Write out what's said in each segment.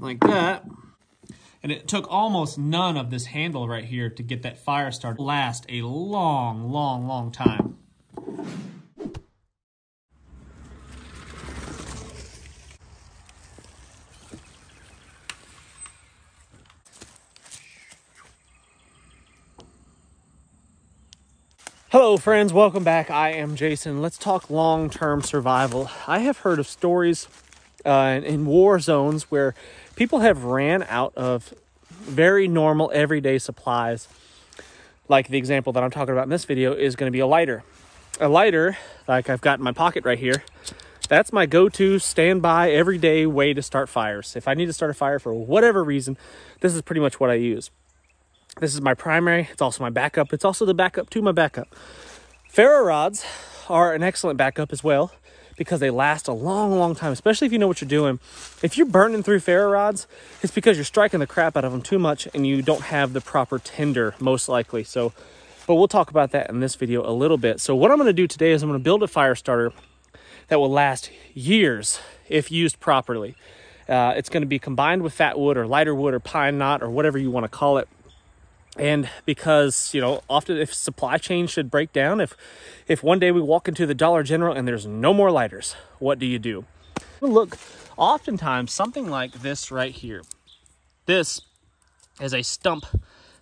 like that. And it took almost none of this handle right here to get that fire starter to last a long, long, long time. Hello friends, welcome back. I am Jason. Let's talk long-term survival. I have heard of stories in war zones where people have ran out of very normal everyday supplies. Like the example that I'm talking about in this video is going to be a lighter. A lighter, like I've got in my pocket right here, that's my go-to standby everyday way to start fires. If I need to start a fire for whatever reason, this is pretty much what I use. This is my primary. It's also my backup. It's also the backup to my backup. Ferro rods are an excellent backup as well because they last a long, long time, especially if you know what you're doing. If you're burning through ferro rods, it's because you're striking the crap out of them too much and you don't have the proper tinder, most likely. So, but we'll talk about that in this video a little bit. So what I'm going to do today is I'm going to build a fire starter that will last years if used properly. It's going to be combined with fatwood or lighter wood or pine knot or whatever you want to call it. And because, you know, often if supply chain should break down, if one day we walk into the Dollar General and there's no more lighters, what do you do? Look, oftentimes something like this right here, this is a stump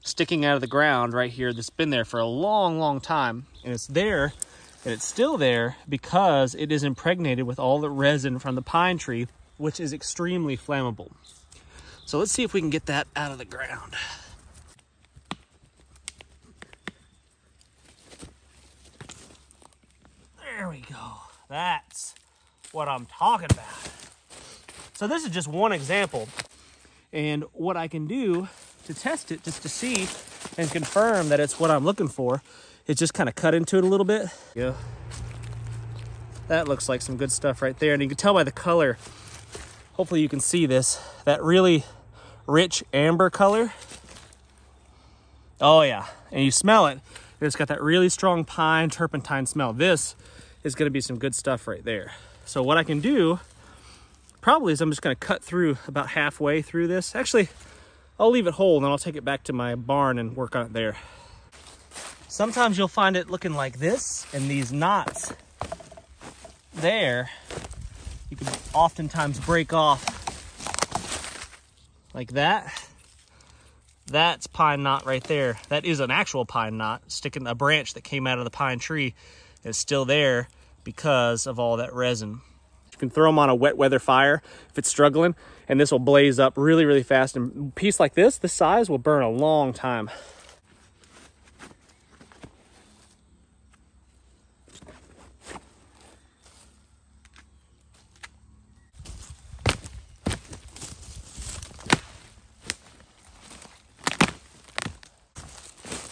sticking out of the ground right here that's been there for a long, long time. And it's there, and it's still there because it is impregnated with all the resin from the pine tree, which is extremely flammable. So let's see if we can get that out of the ground. There we go. That's what I'm talking about. So this is just one example. And what I can do to test it, just to see and confirm that it's what I'm looking for, is just kind of cut into it a little bit. Yeah. That looks like some good stuff right there. And you can tell by the color, hopefully you can see this, that really rich amber color. Oh yeah. And you smell it. It's got that really strong pine turpentine smell. This is going to be some good stuff right there. So what I can do probably is I'm just going to cut through about halfway through this. Actually, I'll leave it whole and then I'll take it back to my barn and work on it there. Sometimes you'll find it looking like this, and these knots there, you can oftentimes break off like that. That's pine knot right there. That is an actual pine knot sticking a branch that came out of the pine tree. It's still there because of all that resin. You can throw them on a wet weather fire if it's struggling, and this will blaze up really, really fast. And a piece like this size, will burn a long time.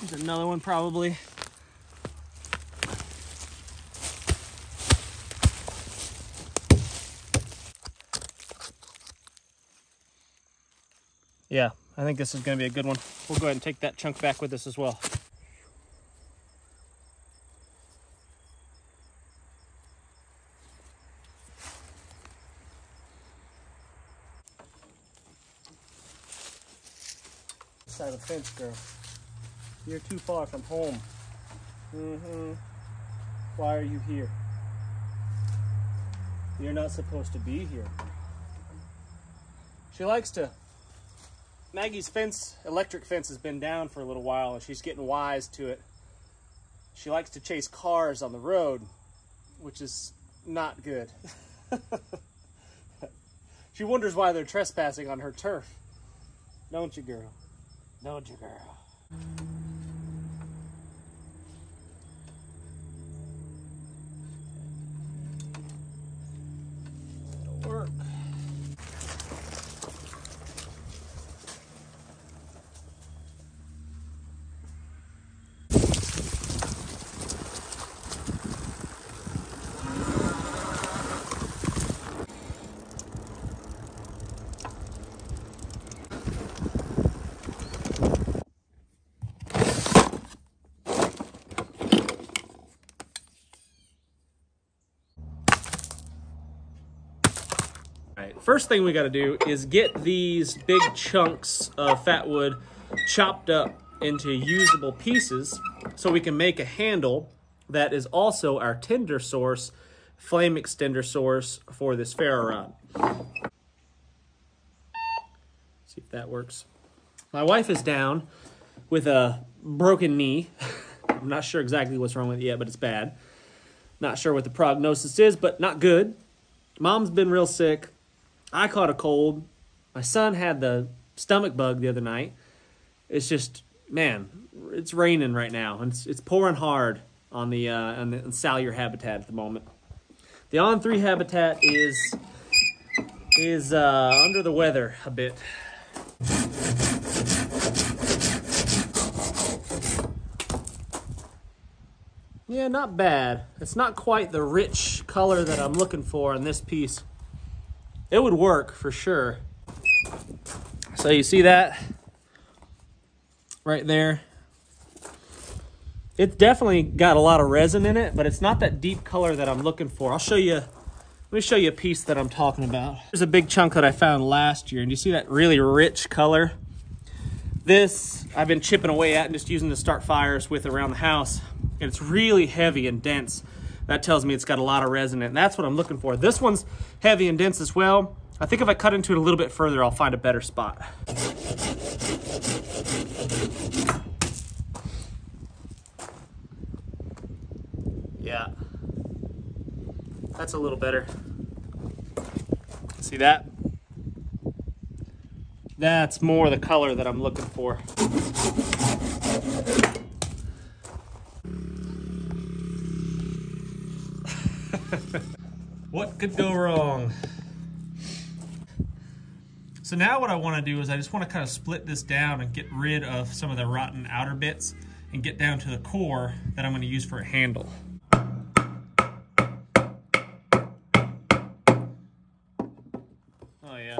There's another one probably. Yeah, I think this is going to be a good one. We'll go ahead and take that chunk back with us as well. Side of the fence, girl. You're too far from home. Why are you here? You're not supposed to be here. She likes to... Maggie's fence, electric fence, has been down for a little while and she's getting wise to it. She likes to chase cars on the road, which is not good. She wonders why they're trespassing on her turf. Don't you, girl? Don't you, girl? That'll work. right, first thing we got to do is get these big chunks of fatwood chopped up into usable pieces so we can make a handle that is also our tinder source, flame extender source for this ferro rod. See if that works. My wife is down with a broken knee. I'm not sure exactly what's wrong with it yet, but it's bad. Not sure what the prognosis is, but not good. Mom's been real sick. I caught a cold. My son had the stomach bug the other night. It's just, man, it's raining right now. And it's pouring hard on the salyer habitat at the moment. The On3 habitat is under the weather a bit. Yeah, not bad. It's not quite the rich color that I'm looking for in this piece. It would work for sure. So you see that right there? It's definitely got a lot of resin in it, but it's not that deep color that I'm looking for. I'll show you, let me show you a piece that I'm talking about. There's a big chunk that I found last year, and you see that really rich color? This I've been chipping away at and just using to start fires with around the house. And it's really heavy and dense. That tells me it's got a lot of resin in it. And that's what I'm looking for. This one's heavy and dense as well. I think if I cut into it a little bit further, I'll find a better spot. Yeah. That's a little better. See that? That's more the color that I'm looking for. What could go wrong? So now what I want to do is I just want to kind of split this down and get rid of some of the rotten outer bits and get down to the core that I'm going to use for a handle. Oh yeah.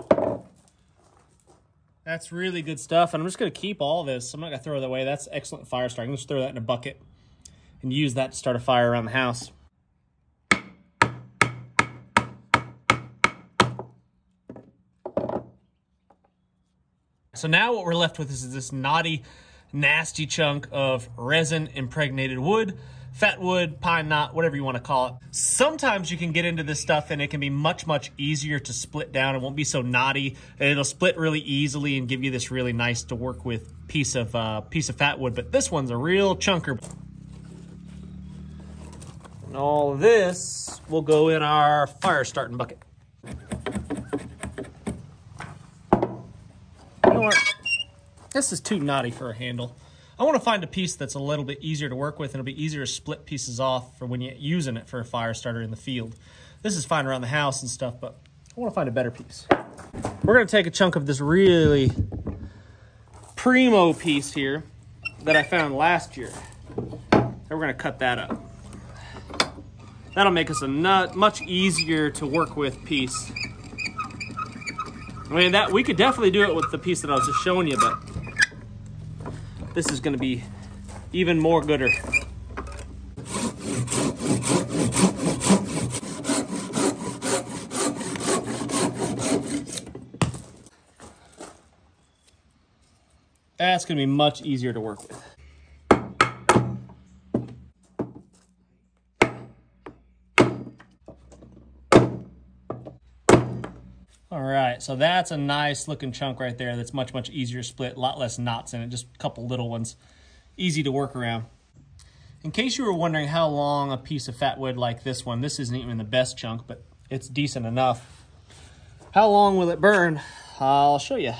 That's really good stuff, and I'm just going to keep all this. I'm not going to throw it away. That's excellent fire starter. I'm going to just throw that in a bucket and use that to start a fire around the house. So now what we're left with is this knotty, nasty chunk of resin impregnated wood, fat wood, pine knot, whatever you want to call it. Sometimes you can get into this stuff and it can be much, much easier to split down. It won't be so knotty, and it'll split really easily and give you this really nice to work with piece of fat wood. But this one's a real chunker. And all of this will go in our fire starting bucket. You know what? This is too knotty for a handle. I want to find a piece that's a little bit easier to work with, and it'll be easier to split pieces off for when you're using it for a fire starter in the field. This is fine around the house and stuff, but I want to find a better piece. We're going to take a chunk of this really primo piece here that I found last year, and we're going to cut that up. That'll make us a much easier to work with piece. I mean, that we could definitely do it with the piece that I was just showing you, but this is going to be even more gooder. That's going to be much easier to work with. All right, so that's a nice looking chunk right there that's much, much easier to split, a lot less knots in it, just a couple little ones. Easy to work around. In case you were wondering how long a piece of fat wood like this one, this isn't even the best chunk, but it's decent enough. How long will it burn? I'll show you.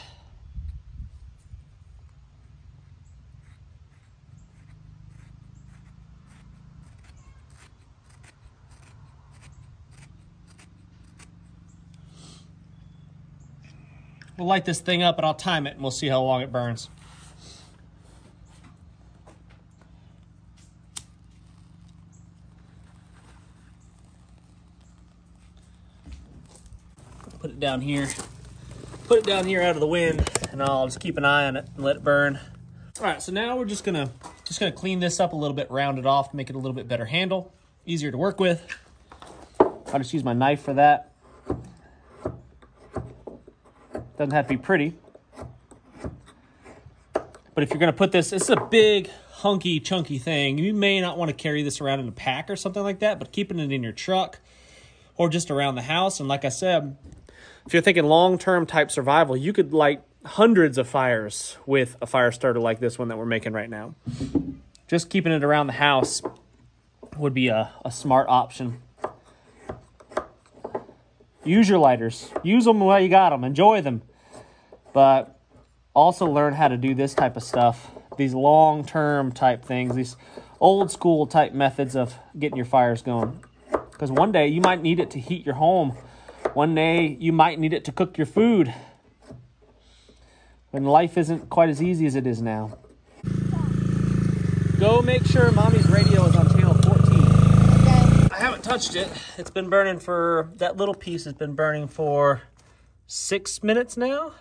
We'll light this thing up and I'll time it and we'll see how long it burns. Put it down here. Put it down here out of the wind, and I'll just keep an eye on it and let it burn. All right, so now we're just gonna clean this up a little bit, round it off to make it a little bit better handle, easier to work with. I'll just use my knife for that. Doesn't have to be pretty. But if you're going to put this, it's a big, hunky, chunky thing. You may not want to carry this around in a pack or something like that, but keeping it in your truck or just around the house. And like I said, if you're thinking long-term type survival, you could light hundreds of fires with a fire starter like this one that we're making right now. Just keeping it around the house would be a smart option. Use your lighters. Use them while you got them. Enjoy them. But also learn how to do this type of stuff. These long-term type things. These old-school type methods of getting your fires going. Because one day you might need it to heat your home. One day you might need it to cook your food. When life isn't quite as easy as it is now. Go make sure Mommy's radio is on channel 14. Okay. I haven't touched it. It's been burning for, that little piece has been burning for 6 minutes now.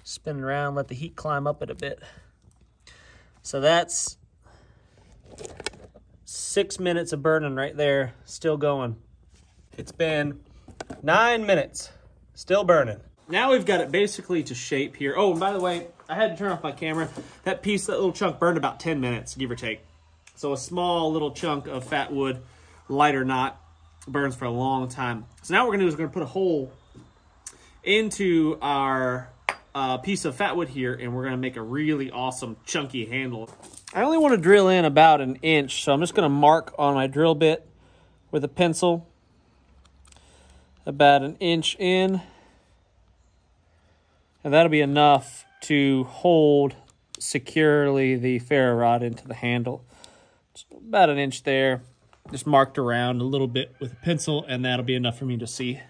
Spin it around, let the heat climb up it a bit. So that's 6 minutes of burning right there, still going. It's been 9 minutes, still burning. Now we've got it basically to shape here. Oh, and by the way, I had to turn off my camera. That little chunk burned about 10 minutes, give or take. So a small little chunk of fat wood, light or not, burns for a long time. So now what we're gonna do is we're gonna put a hole into our piece of fat wood here, and we're gonna make a really awesome chunky handle. I only want to drill in about 1 inch, so I'm just gonna mark on my drill bit with a pencil about 1 inch in, and that'll be enough to hold securely the ferro rod into the handle. Just about 1 inch there, just marked around a little bit with a pencil, and that'll be enough for me to see.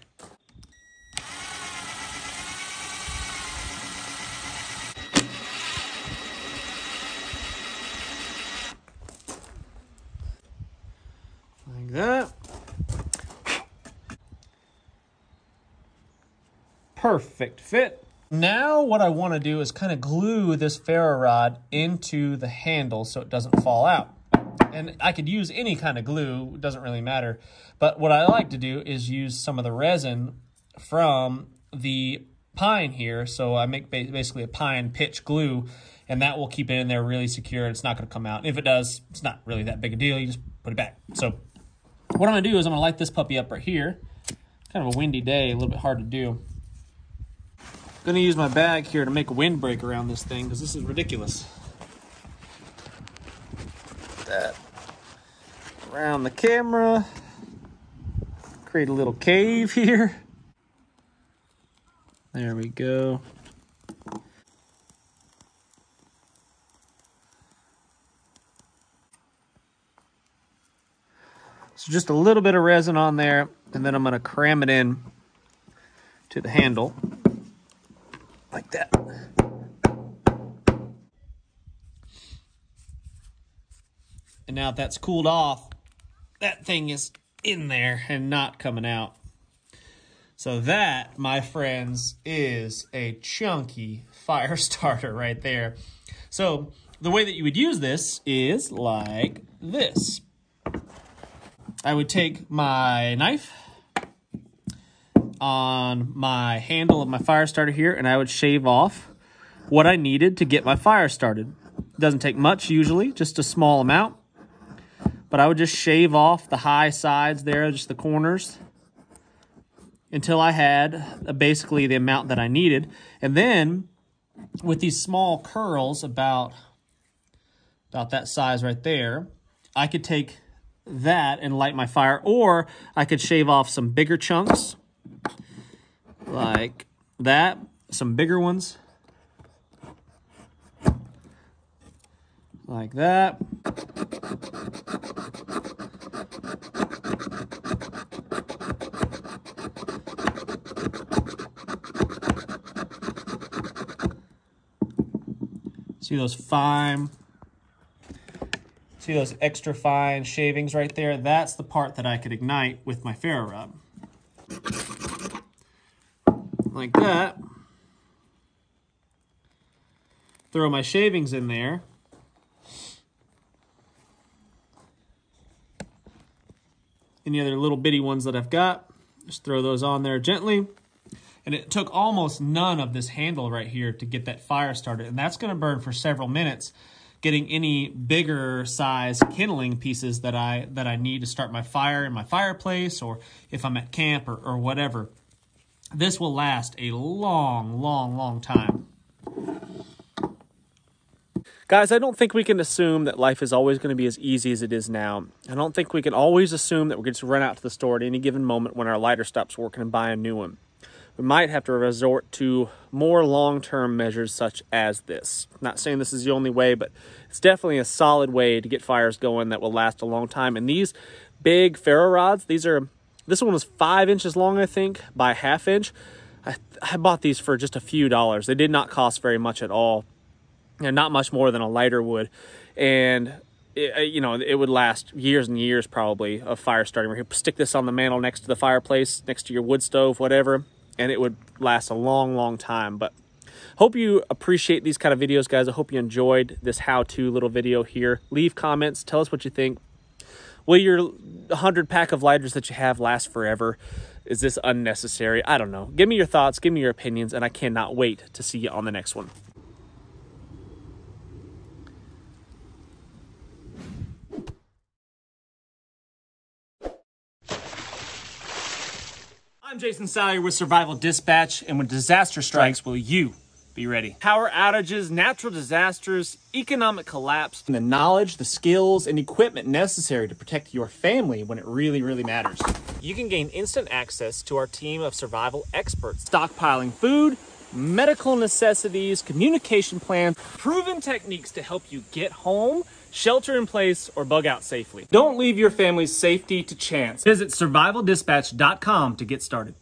Like that. Perfect fit. Now what I want to do is kind of glue this ferro rod into the handle so it doesn't fall out. And I could use any kind of glue, it doesn't really matter. But what I like to do is use some of the resin from the pine here. So I make basically a pine pitch glue, and that will keep it in there really secure. It's not going to come out. If it does, it's not really that big a deal. You just put it back. So what I'm going to do is I'm going to light this puppy up right here. Kind of a windy day, a little bit hard to do. I'm going to use my bag here to make a windbreak around this thing because this is ridiculous. That around the camera. Create a little cave here. There we go. So just a little bit of resin on there, and then I'm going to cram it in to the handle like that. And now that that's cooled off, that thing is in there and not coming out. So that, my friends, is a chunky fire starter right there. So the way that you would use this is like this. I would take my knife on my handle of my fire starter here, and I would shave off what I needed to get my fire started. It doesn't take much usually, just a small amount. But I would just shave off the high sides there, just the corners, until I had basically the amount that I needed. And then with these small curls about that size right there, I could take that and light my fire, or I could shave off some bigger chunks like that, some bigger ones like that. See those extra fine shavings right there? That's the part that I could ignite with my ferro rod. Like that. Throw my shavings in there. Any other little bitty ones that I've got. Just throw those on there gently. And it took almost none of this handle right here to get that fire started. And that's going to burn for several minutes, getting any bigger size kindling pieces that I need to start my fire in my fireplace, or if I'm at camp or whatever. This will last a long, long, long time. Guys, I don't think we can assume that life is always going to be as easy as it is now. I don't think we can always assume that we're going to run out to the store at any given moment when our lighter stops working and buy a new one. We might have to resort to more long-term measures such as this. Not saying this is the only way, but it's definitely a solid way to get fires going that will last a long time. And these big ferro rods, this one was 5 inches long, I think, by 1/2 inch. I bought these for just a few dollars. They did not cost very much at all. And not much more than a lighter would. And it would last years and years probably of fire starting. We're going to stick this on the mantle next to the fireplace, next to your wood stove, whatever. And it would last a long, long time. But hope you appreciate these kind of videos, guys. I hope you enjoyed this how-to little video here. Leave comments. Tell us what you think. Will your 100 pack of lighters that you have last forever? Is this unnecessary? I don't know. Give me your thoughts. Give me your opinions. And I cannot wait to see you on the next one. I'm Jason Salyer with Survival Dispatch, and when disaster strikes, will you be ready? Power outages, natural disasters, economic collapse, and the knowledge, the skills, and equipment necessary to protect your family when it really, really matters. You can gain instant access to our team of survival experts, stockpiling food, medical necessities, communication plans, proven techniques to help you get home, shelter in place, or bug out safely. Don't leave your family's safety to chance. Visit survivaldispatch.com to get started.